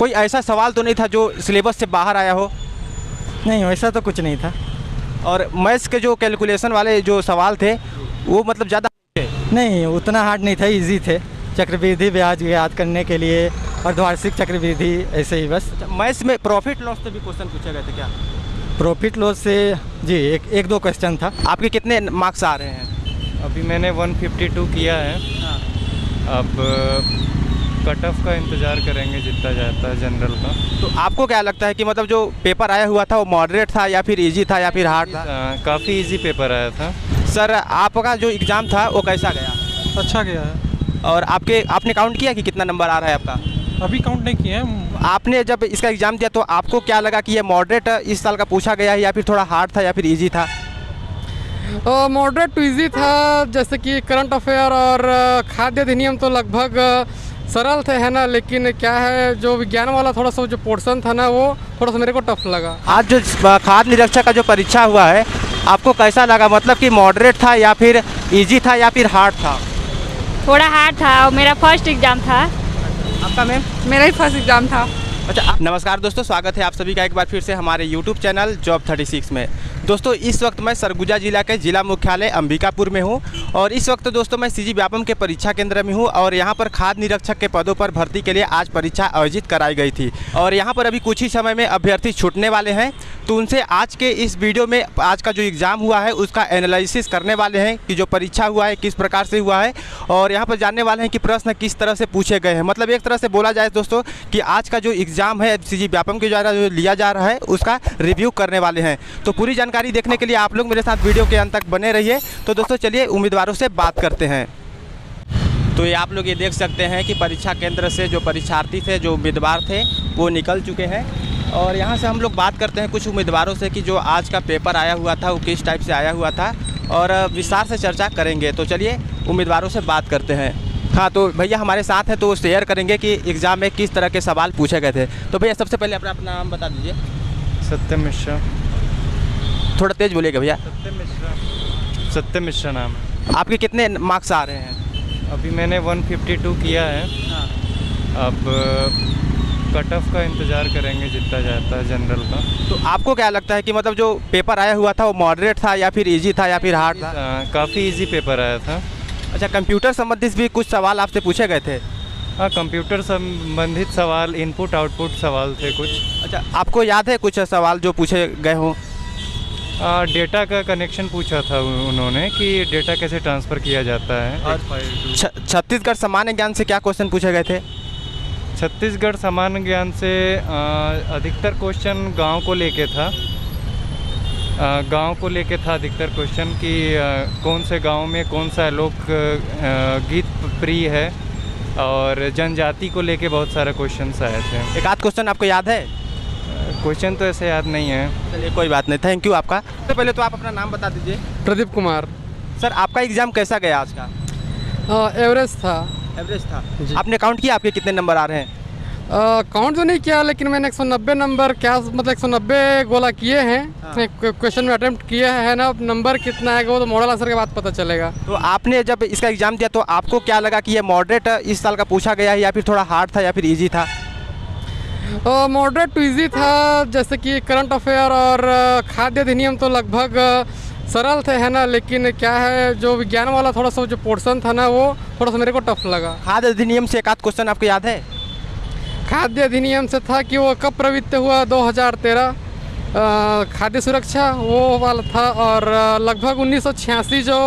कोई ऐसा सवाल तो नहीं था जो सिलेबस से बाहर आया हो? नहीं, वैसा तो कुछ नहीं था। और मैथ्स के जो कैलकुलेशन वाले जो सवाल थे वो मतलब ज़्यादा थे? नहीं, उतना हार्ड नहीं था, इजी थे। चक्रवृद्धि ब्याज याद करने के लिए और वार्षिक चक्रवृद्धि, ऐसे ही बस। मैथ्स में प्रॉफिट लॉस से भी क्वेश्चन पूछे गए थे क्या? प्रॉफिट लॉस से जी एक दो क्वेश्चन था। आपके कितने मार्क्स आ रहे हैं? अभी मैंने 152 किया है। अब कट ऑफ का इंतज़ार करेंगे जितना जाता है जनरल का। तो आपको क्या लगता है कि मतलब जो पेपर आया हुआ था वो मॉडरेट था या फिर इजी था या फिर हार्ड था? काफ़ी इजी पेपर आया था। सर आपका जो एग्ज़ाम था वो कैसा गया? अच्छा गया है। और आपने काउंट किया कि कितना नंबर आ रहा है आपका? अभी काउंट नहीं किया है। आपने जब इसका एग्ज़ाम दिया तो आपको क्या लगा कि ये मॉडरेट इस साल का पूछा गया है या फिर थोड़ा हार्ड था या फिर इजी था? मॉडरेट टू इजी था, जैसे कि करंट अफेयर और खाद्य अधिनियम तो लगभग सरल थे, है ना। लेकिन क्या है, जो विज्ञान वाला थोड़ा सा जो पोर्शन था ना, वो थोड़ा सा मेरे को टफ लगा। आज जो खाद्य निरीक्षक का जो परीक्षा हुआ है आपको कैसा लगा? मतलब कि मॉडरेट था या फिर इजी था या फिर हार्ड था? थोड़ा हार्ड था और मेरा फर्स्ट एग्ज़ाम था। आपका मैम? मेरा ही फर्स्ट एग्ज़ाम था। अच्छा, नमस्कार दोस्तों, स्वागत है आप सभी का एक बार फिर से हमारे YouTube चैनल जॉब 36 में। दोस्तों इस वक्त मैं सरगुजा जिला के जिला मुख्यालय अंबिकापुर में हूं और इस वक्त दोस्तों मैं सीजी व्यापम के परीक्षा केंद्र में हूं और यहां पर खाद्य निरीक्षक के पदों पर भर्ती के लिए आज परीक्षा आयोजित कराई गई थी और यहां पर अभी कुछ ही समय में अभ्यर्थी छूटने वाले हैं। तो उनसे आज के इस वीडियो में आज का जो एग्ज़ाम हुआ है उसका एनालिसिस करने वाले हैं कि जो परीक्षा हुआ है किस प्रकार से हुआ है और यहाँ पर जानने वाले हैं कि प्रश्न किस तरह से पूछे गए हैं। मतलब एक तरह से बोला जाए दोस्तों कि आज का जो एग्ज़ाम है सीजी व्यापम के द्वारा जो लिया जा रहा है उसका रिव्यू करने वाले हैं। तो पूरी जानकारी देखने के लिए आप लोग मेरे साथ वीडियो के अंत तक बने रहिए। तो दोस्तों चलिए उम्मीदवारों से बात करते हैं। तो ये आप लोग ये देख सकते हैं कि परीक्षा केंद्र से जो परीक्षार्थी थे, जो उम्मीदवार थे वो निकल चुके हैं और यहाँ से हम लोग बात करते हैं कुछ उम्मीदवारों से कि जो आज का पेपर आया हुआ था वो किस टाइप से आया हुआ था और विस्तार से चर्चा करेंगे। तो चलिए उम्मीदवारों से बात करते हैं। हाँ, तो भैया हमारे साथ हैं तो शेयर करेंगे कि एग्ज़ाम में किस तरह के सवाल पूछे गए थे। तो भैया सबसे पहले अपना नाम बता दीजिए। सत्यम मिश्रा। थोड़ा तेज़ बोलिएगा भैया। सत्यम मिश्रा नाम है। आपके कितने मार्क्स आ रहे हैं? अभी मैंने 152 किया है। अब कट ऑफ का इंतज़ार करेंगे जितना जाता है जनरल का। तो आपको क्या लगता है कि मतलब जो पेपर आया हुआ था वो मॉडरेट था या फिर इजी था या फिर हार्ड था? काफ़ी इजी पेपर आया था। अच्छा, कंप्यूटर संबंधित भी कुछ सवाल आपसे पूछे गए थे? हाँ, कंप्यूटर संबंधित सवाल, इनपुट आउटपुट सवाल थे कुछ। अच्छा, आपको याद है कुछ सवाल जो पूछे गए हों? डेटा का कनेक्शन पूछा था उन्होंने कि डेटा कैसे ट्रांसफ़र किया जाता है। छत्तीसगढ़ सामान्य ज्ञान से क्या क्वेश्चन पूछे गए थे? छत्तीसगढ़ सामान्य ज्ञान से अधिकतर क्वेश्चन गांव को लेके था। गांव को लेके था अधिकतर क्वेश्चन कि कौन से गांव में कौन सा लोक गीत प्रिय है और जनजाति को लेके बहुत सारे क्वेश्चंस आए थे। एक आध क्वेश्चन आपको याद है? क्वेश्चन तो ऐसे याद नहीं है। चलिए कोई बात नहीं, थैंक यू आपका। तो पहले तो आप अपना नाम बता दीजिए। प्रदीप कुमार। सर आपका एग्ज़ाम कैसा गया आज का? एवरेज था। एवरेज था। आपने काउंट किया आपके कितने नंबर आ रहे हैं? काउंट तो नहीं किया, लेकिन मैंने 190 नंबर, क्या मतलब 190 गोला किए हैं। क्वेश्चन में अटेम्प्ट किए है ना। नंबर कितना आएगा वो तो मॉडल आंसर के बाद पता चलेगा। तो आपने जब इसका एग्ज़ाम दिया तो आपको क्या लगा कि ये मॉडरेट इस साल का पूछा गया है या फिर थोड़ा हार्ड था या फिर ईजी था? मॉडरेट टू इजी था, जैसे कि करंट अफेयर और खाद्य अधिनियम तो लगभग सरल थे, है ना। लेकिन क्या है, जो विज्ञान वाला थोड़ा सा जो पोर्शन था ना, वो थोड़ा सा मेरे को टफ लगा। खाद्य अधिनियम से एक आध क्वेश्चन आपको याद है? खाद्य अधिनियम से था कि वो कब प्रवृत्त हुआ, 2013। खाद्य सुरक्षा वो वाला था और लगभग 1986 जो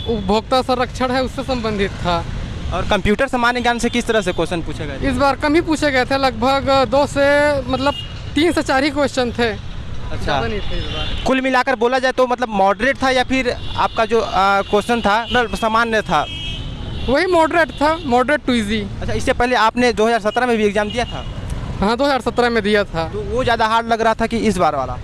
उपभोक्ता संरक्षण है उससे संबंधित था। और कंप्यूटर सामान्य ज्ञान से किस तरह से क्वेश्चन पूछे गए? इस बार कम ही पूछे गए थे, लगभग 2 से मतलब 3 से 4 ही क्वेश्चन थे। अच्छा, नहीं थे इस बार। कुल मिलाकर बोला जाए तो मतलब मॉडरेट था या फिर आपका जो क्वेश्चन था सामान्य था? वही मॉडरेट था, मॉडरेट टू इजी। अच्छा, इससे पहले आपने 2017 में भी एग्ज़ाम दिया था? हाँ, 2017 में दिया था। तो वो ज़्यादा हार्ड लग रहा था कि इस बार वाला?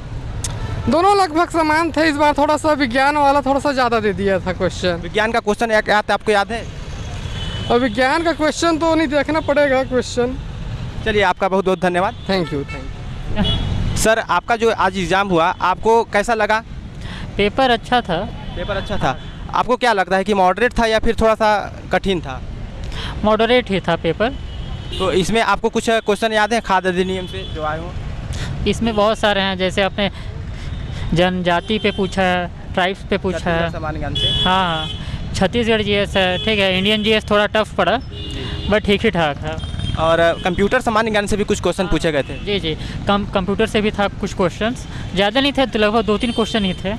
दोनों लगभग समान थे। इस बार थोड़ा सा विज्ञान वाला थोड़ा सा ज़्यादा दे दिया था क्वेश्चन। विज्ञान का क्वेश्चन आपको याद है? और विज्ञान का क्वेश्चन तो नहीं, देखना पड़ेगा क्वेश्चन। चलिए आपका बहुत बहुत धन्यवाद। Thank you. सर आपका जो आज एग्ज़ाम हुआ आपको कैसा लगा? पेपर अच्छा था। पेपर अच्छा था। आपको क्या लगता है कि मॉडरेट था या फिर थोड़ा सा कठिन था? मॉडरेट ही था पेपर। तो इसमें आपको कुछ क्वेश्चन याद है खाद्य अधिनियम से जो आए हों? इसमें बहुत सारे हैं, जैसे आपने जनजाति पे पूछा है, ट्राइब्स पे पूछा है। छत्तीसगढ़ सामान्य ज्ञान से। हाँ, छत्तीसगढ़ जीएस है, ठीक है। इंडियन जीएस थोड़ा टफ पड़ा, बट ठीक ही ठाक है। और कंप्यूटर सामान्य ज्ञान से भी कुछ क्वेश्चन पूछे गए थे। जी जी, कंप्यूटर से भी था कुछ क्वेश्चंस, ज़्यादा नहीं थे, तो लगभग 2-3 क्वेश्चन ही थे।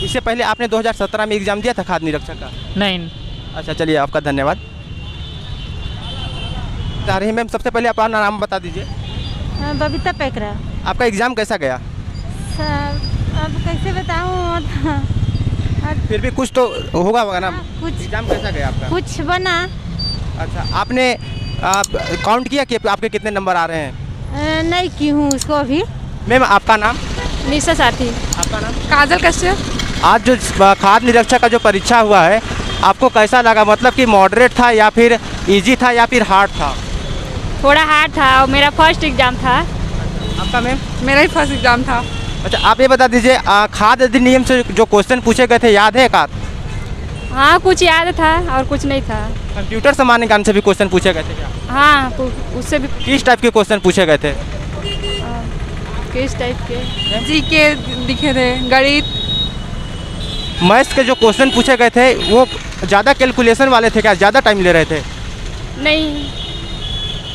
इससे पहले आपने 2017 में एग्जाम दिया था खाद्य निरीक्षक का? नहीं। अच्छा, चलिए, आपका धन्यवाद। जा रही मैम, सबसे पहले अपना नाम बता दीजिए। बबीता पैकरा। आपका एग्ज़ाम कैसा गया? सर अब कैसे बताऊँ, फिर भी कुछ तो होगा ना? कुछ एग्ज़ाम कैसा गया आपका? कुछ बना। अच्छा, आपने काउंट किया कि आपके कितने नंबर आ रहे हैं? नहीं की हूँ उसको अभी। मैम, आपका नाम? निशा साथी। आपका नाम? काजल कश्यप। आज जो खाद्य निरीक्षक का जो परीक्षा हुआ है, आपको कैसा लगा? मतलब कि मॉडरेट था या फिर इजी था या फिर हार्ड था? थोड़ा हार्ड था और मेरा फर्स्ट एग्जाम था। आपका मैम? मेरा ही फर्स्ट एग्जाम था। अच्छा, आप ये बता दीजिए, खाद्य अधिनियम से जो क्वेश्चन पूछे गए थे याद है एक आध? हाँ, कुछ याद था और कुछ नहीं था। कंप्यूटर सामान्य ज्ञान से भी क्वेश्चन पूछे गए थे क्या? हाँ, उससे भी। किस टाइप के क्वेश्चन पूछे गए थे? किस टाइप के? जीके दिखे थे, गणित। मैथ्स के जो क्वेश्चन पूछे गए थे वो ज़्यादा कैलकुलेशन वाले थे क्या? ज़्यादा टाइम ले रहे थे? नहीं,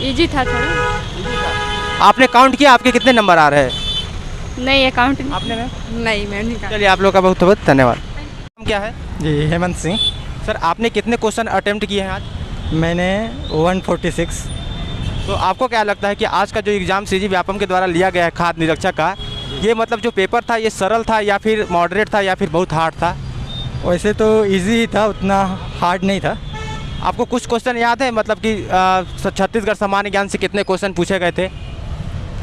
इजी था थोड़ा। आपने काउंट किया आपके कितने नंबर आ रहे हैं? नहीं, अकाउंट आपने मैम? नहीं, मैं नहीं। चलिए, आप लोग का बहुत बहुत धन्यवाद। नाम क्या है? जी हेमंत सिंह। सर, आपने कितने क्वेश्चन अटेम्प्ट किए हैं आज? मैंने 146। तो आपको क्या लगता है कि आज का जो एग्ज़ाम सीजी व्यापम के द्वारा लिया गया है खाद्य निरीक्षक का, ये मतलब जो पेपर था ये सरल था या फिर मॉडरेट था या फिर बहुत हार्ड था? वैसे तो इजी ही था, उतना हार्ड नहीं था। आपको कुछ क्वेश्चन याद है, मतलब कि छत्तीसगढ़ सामान्य ज्ञान से कितने क्वेश्चन पूछे गए थे?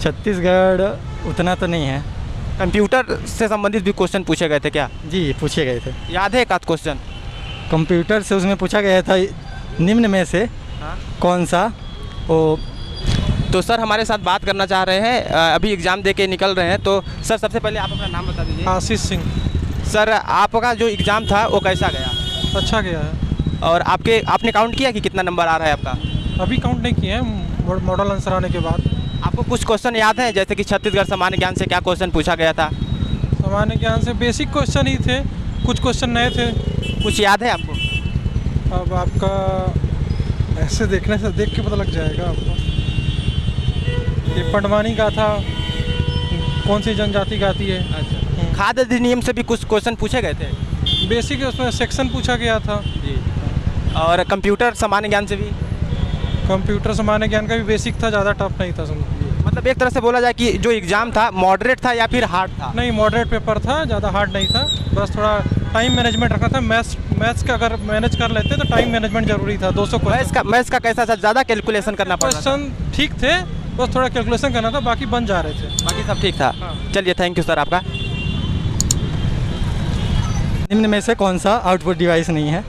छत्तीसगढ़ उतना तो नहीं है। कंप्यूटर से संबंधित भी क्वेश्चन पूछे गए थे क्या? जी पूछे गए थे। याद है एक आध क्वेश्चन? कंप्यूटर से उसमें पूछा गया था निम्न में से कौन सा वो। तो सर हमारे साथ बात करना चाह रहे हैं, अभी एग्ज़ाम दे के निकल रहे हैं। तो सर, सबसे पहले आप अपना नाम बता दीजिए। आशीष सिंह। सर, आपका जो एग्ज़ाम था वो कैसा गया? अच्छा गया है। और आपने काउंट किया कि कितना नंबर आ रहा है आपका? अभी काउंट नहीं किए हैं, मॉडल आंसर आने के बाद। आपको कुछ क्वेश्चन याद है, जैसे कि छत्तीसगढ़ सामान्य ज्ञान से क्या क्वेश्चन पूछा गया था? सामान्य ज्ञान से बेसिक क्वेश्चन ही थे, कुछ क्वेश्चन नए थे। कुछ याद है आपको? अब आपका ऐसे देखने से देख के पता लग जाएगा आपको। ये पंडवानी का था, कौन सी जनजाति गाती है। अच्छा, खाद्य अधिनियम से भी कुछ क्वेश्चन पूछे गए थे? बेसिक उसमें सेक्शन पूछा गया था जी। और कंप्यूटर सामान्य ज्ञान से भी? कंप्यूटर सामान्य ज्ञान का भी बेसिक था, ज़्यादा टफ नहीं था समझ। मतलब एक तरह से बोला जाए कि जो एग्ज़ाम था मॉडरेट था या फिर हार्ड था? नहीं, मॉडरेट पेपर था, ज़्यादा हार्ड नहीं था। बस थोड़ा टाइम मैनेजमेंट रखना था। मैथ्स का अगर मैनेज कर लेते तो टाइम मैनेजमेंट जरूरी था। 200 मैथ्स का कैसा था? ज़्यादा कैलकुलेशन करना पड़ा था? क्वेश्चन ठीक थे, बस थोड़ा कैलकुलेशन करना था, बाकी बन जा रहे थे। बाकी सब ठीक था। हाँ। चलिए, थैंक यू सर आपका। निम्न में से कौन सा आउटपुट डिवाइस नहीं है?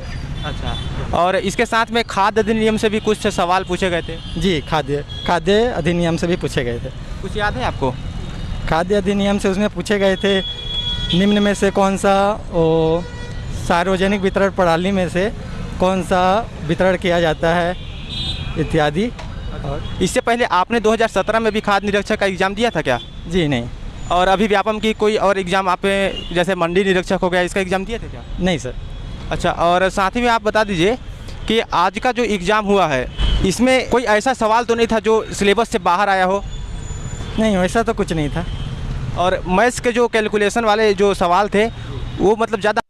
अच्छा, और इसके साथ में खाद्य अधिनियम से भी कुछ सवाल पूछे गए थे? जी खाद्य अधिनियम से भी पूछे गए थे। कुछ याद है आपको? खाद्य अधिनियम से उसमें पूछे गए थे निम्न में से कौन सा वो सार्वजनिक वितरण प्रणाली में से कौन सा वितरण किया जाता है इत्यादि। और इससे पहले आपने 2017 में भी खाद्य निरीक्षक का एग्ज़ाम दिया था क्या? जी नहीं। और अभी व्यापम की कोई और एग्ज़ाम आपने, जैसे मंडी निरीक्षक हो गया, इसका एग्ज़ाम दिए थे क्या? नहीं सर। अच्छा, और साथ ही में आप बता दीजिए कि आज का जो एग्ज़ाम हुआ है इसमें कोई ऐसा सवाल तो नहीं था जो सिलेबस से बाहर आया हो? नहीं, वैसा तो कुछ नहीं था। और मैथ्स के जो कैलकुलेशन वाले जो सवाल थे वो मतलब ज़्यादा?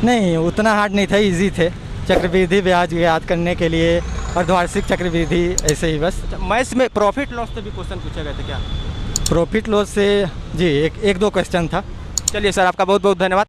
नहीं, उतना हार्ड नहीं था, इजी थे। चक्रवृद्धि ब्याज याद करने के लिए और द्वार्षिक चक्रवृद्धि ऐसे ही बस। मैथ्स में प्रॉफिट लॉस से भी क्वेश्चन पूछे गए थे क्या? प्रॉफिट लॉस से जी एक दो क्वेश्चन था। चलिए सर, आपका बहुत बहुत धन्यवाद।